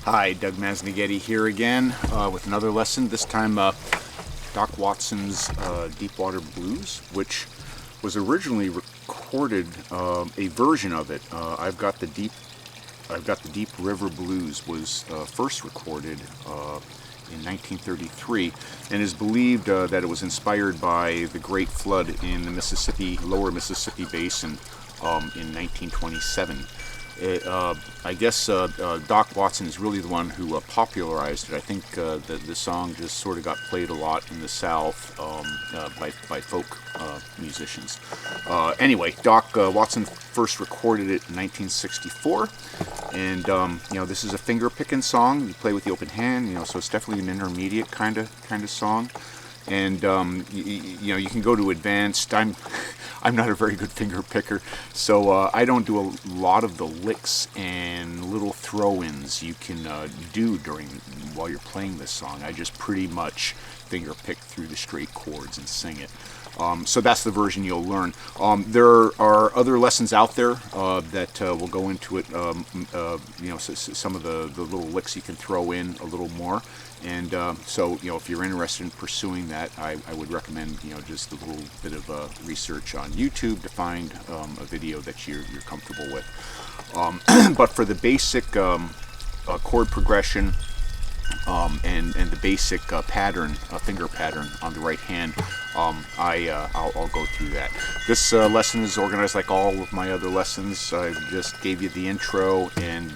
Hi, Doug Masnaghetti here again with another lesson. This time Doc Watson's Deepwater Blues, which was originally recorded, a version of it. I've got the Deep River Blues was first recorded in 1933, and is believed that it was inspired by the Great Flood in the lower Mississippi Basin in 1927. I guess Doc Watson is really the one who popularized it. I think the song just sort of got played a lot in the South by folk musicians. Anyway, Doc Watson first recorded it in 1964, and this is a finger picking song. You play with the open hand, so it's definitely an intermediate kind of song. And you can go to advanced. I'm not a very good finger picker, so I don't do a lot of the licks and little throw-ins you can do while you're playing this song. I just pretty much finger pick through the straight chords and sing it. So that's the version you'll learn. There are other lessons out there that will go into it. Some of the little licks you can throw in a little more. And so if you're interested in pursuing that, I would recommend just a little bit of research on YouTube to find a video that you're comfortable with. But for the basic chord progression and the basic finger pattern on the right hand, I'll go through that. This lesson is organized like all of my other lessons. I just gave you the intro, and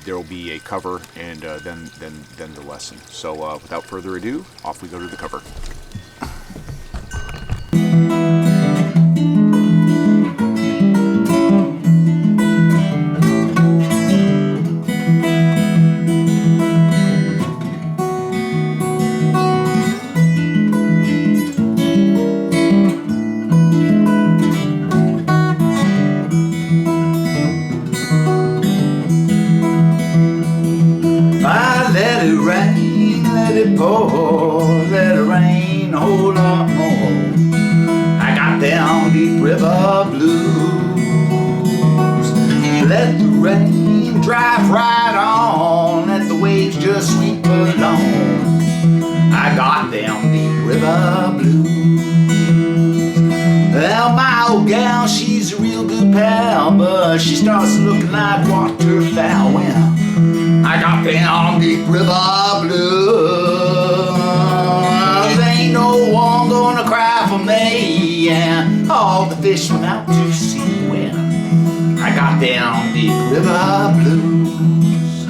there will be a cover, and then the lesson. So without further ado, off we go to the cover. Let it pour, let it rain a whole lot more. I got them Deep River Blues. Let the rain drive right on, let the waves just sweep along. I got them Deep River Blues. Well, my old gal, she's a real good pal, but she starts looking like waterfowl. Well, I got them Deep River Blues. Ain't no one gonna cry for me, and all the fish went out to sea. Well, I got them Deep River Blues.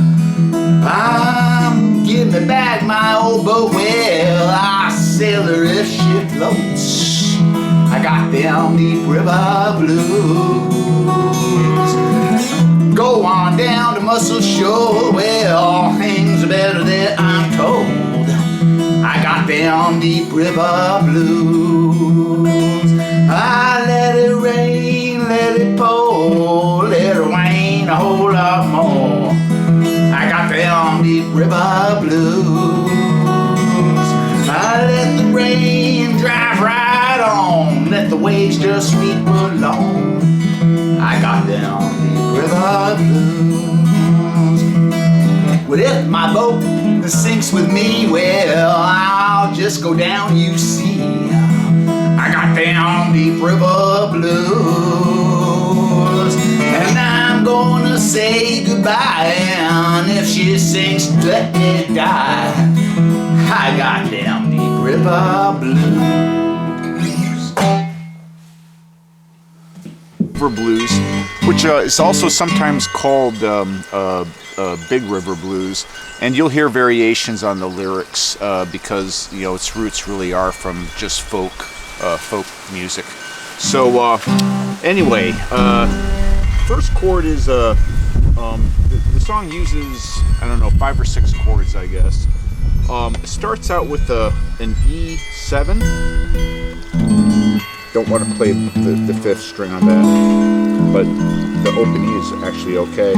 I'm giving me back my old boat. Well, I sail her if she floats. I got them Deep River Blues. Go on down to Muscle Shoals, where all things are better than I'm told. I got them Deep River Blues. I let it rain, let it pour, let it rain a whole lot more. I got them Deep River Blues. I let the rain drive right on, let the waves just sweep along. I got them River Blues. Well, if my boat sinks with me, well, I'll just go down, you see. I got them Deep River Blues. And I'm gonna say goodbye, and if she sinks, let me die. I got them Deep River Blues. Blues, which is also sometimes called Big River Blues, and you'll hear variations on the lyrics because its roots really are from just folk music. So anyway, first chord is the song uses 5 or 6 chords, I guess. It starts out with an E7. Don't want to play the 5th string on that, but the open E is actually okay.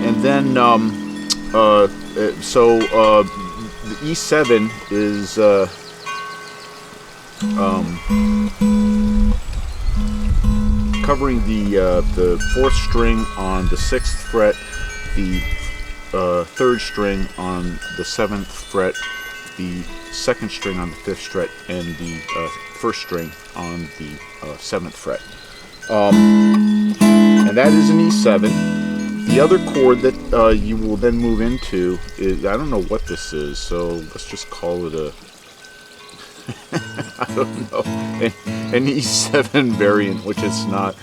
And then the E7 is covering the 4th string on the 6th fret, the 3rd string on the 7th fret, the 2nd string on the 5th fret, and the 1st string on the 7th fret. And that is an E7. The other chord that you will then move into is, I don't know what this is, so let's just call it a I don't know, an E7 variant, which it's not.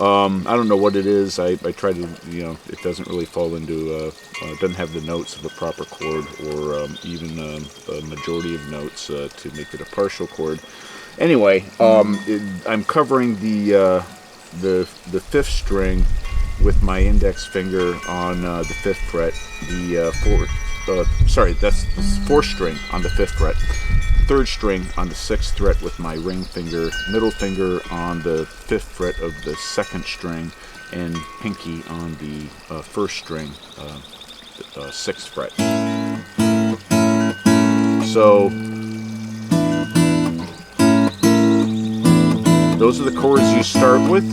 I don't know what it is. I try to, it doesn't really fall into, doesn't have the notes of a proper chord, or even a majority of notes to make it a partial chord. Anyway, I'm covering the 5th string with my index finger on the 5th fret. That's the 4th string on the 5th fret. 3rd string on the 6th fret with my ring finger, middle finger on the 5th fret of the 2nd string, and pinky on the 1st string, 6th fret. So those are the chords you start with.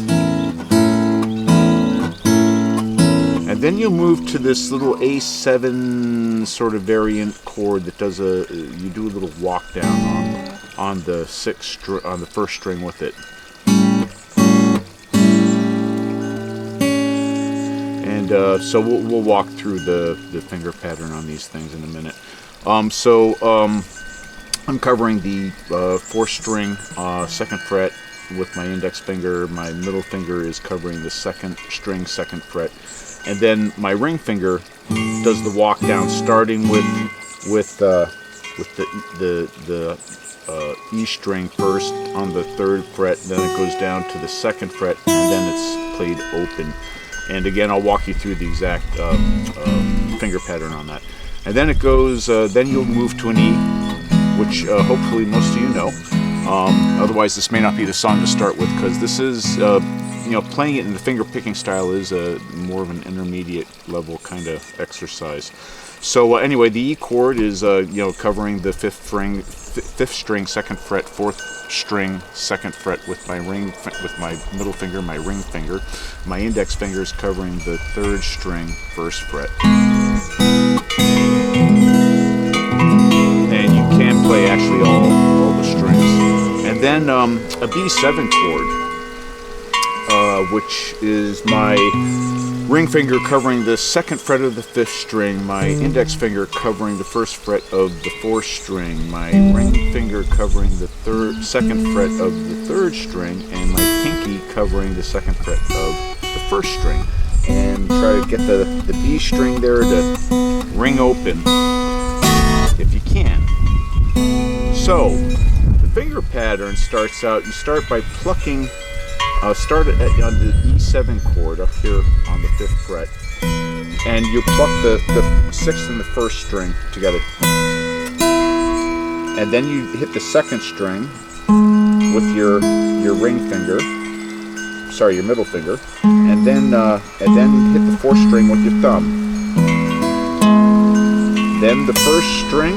And then you'll move to this little A7 sort of variant chord that does you do a little walk down on the 1st string with it. And so we'll walk through the finger pattern on these things in a minute. I'm covering the 4th string, 2nd fret with my index finger. My middle finger is covering the 2nd string, 2nd fret. And then my ring finger does the walk down, starting with the E string first on the 3rd fret, then it goes down to the 2nd fret, and then it's played open. And again, I'll walk you through the exact finger pattern on that. And then it goes, then you'll move to an E, which hopefully most of you know. Otherwise, this may not be the song to start with, because this is, playing it in the finger picking style is more of an intermediate level kind of exercise. So anyway, the E chord is, covering the 5th string, 2nd fret, 4th string, 2nd fret with my middle finger, my ring finger. My index finger is covering the 3rd string, 1st fret. And you can play actually all the strings. And then a B7 chord, which is my ring finger covering the 2nd fret of the 5th string, my index finger covering the 1st fret of the 4th string, my ring finger covering the 2nd fret of the 3rd string, and my pinky covering the 2nd fret of the 1st string. And try to get the B string there to ring open if you can. So the finger pattern starts out, you start by plucking, start on the E7 chord up here on the 5th fret, and you pluck the 6th and the 1st string together, and then you hit the 2nd string with your ring finger, your middle finger, and then hit the 4th string with your thumb. Then the 1st string,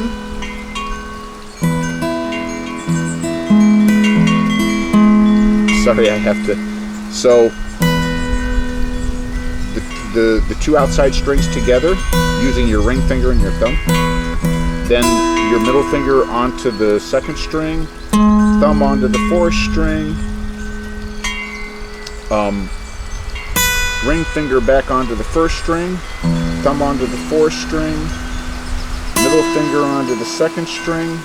sorry, I have to. So the 2 outside strings together, using your ring finger and your thumb. Then your middle finger onto the 2nd string, thumb onto the 4th string, ring finger back onto the 1st string, thumb onto the 4th string, middle finger onto the 2nd string,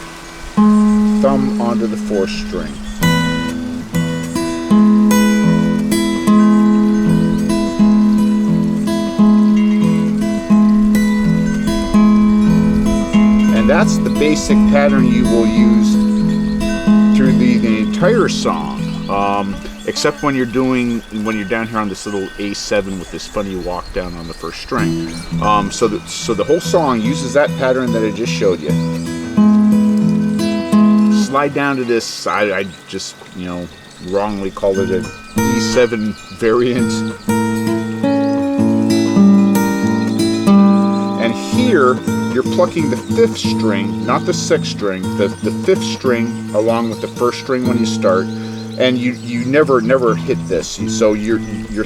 thumb onto the 4th string. And that's the basic pattern you will use through the entire song, except when you're down here on this little A7 with this funny walk down on the 1st string. So the whole song uses that pattern that I just showed you. Slide down to this, I just wrongly called it an E7 variant. And here you're plucking the 5th string, not the 6th string, the 5th string along with the 1st string when you start, and you never hit this. So your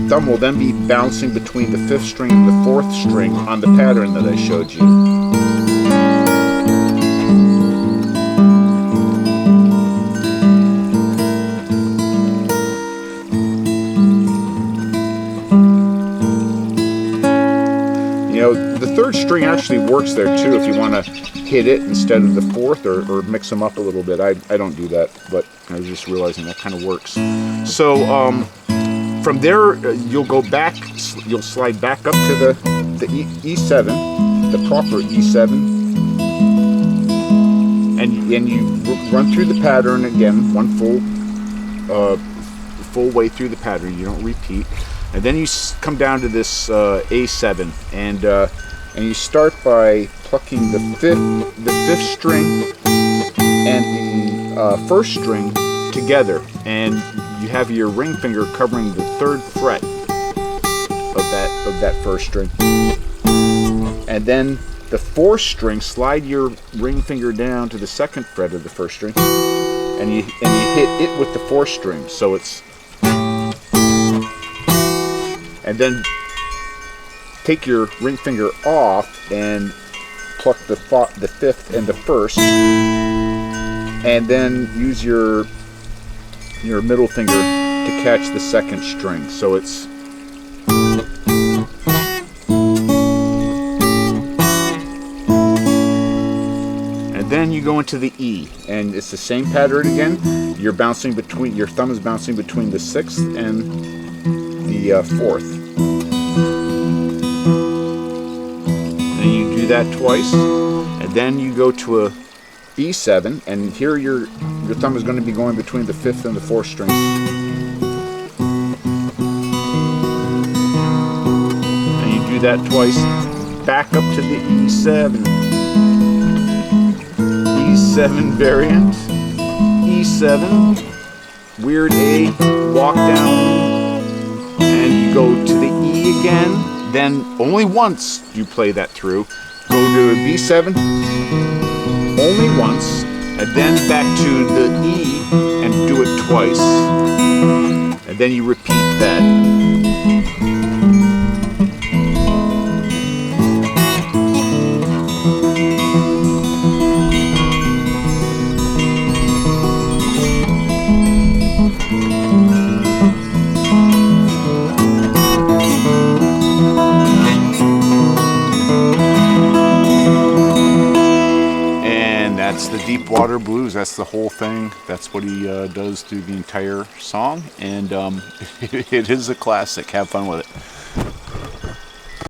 thumb will then be bouncing between the 5th string and the 4th string on the pattern that I showed you. You know, the 3rd string actually works there too if you want to hit it instead of the 4th, or mix them up a little bit. I don't do that, but I was just realizing that kind of works. So from there, you'll go back, you'll slide back up to the E7, the proper E7, and you run through the pattern again, one full way through the pattern. You don't repeat. And then you come down to this A7, and you start by plucking the 5th string and the 1st string together, and you have your ring finger covering the 3rd fret of that 1st string. And then the 4th string, slide your ring finger down to the 2nd fret of the 1st string, and you hit it with the 4th string. So it's, and then take your ring finger off and pluck the 5th and the 1st, and then use your middle finger to catch the 2nd string. So it's, and then you go into the E, and it's the same pattern again. You're bouncing between, your thumb is bouncing between the 6th and the 4th. And you do that twice, and then you go to a E7, and here your thumb is going to be going between the 5th and the 4th strings. And you do that twice, back up to the E7. E7 variant, E7, weird A, walk down, and you go to the E again. Then only once you play that through. Go to a B7, only once, and then back to the E and do it twice. And then you repeat that. That's the Deep Water Blues. That's the whole thing. That's what he does through the entire song, and it is a classic. Have fun with it.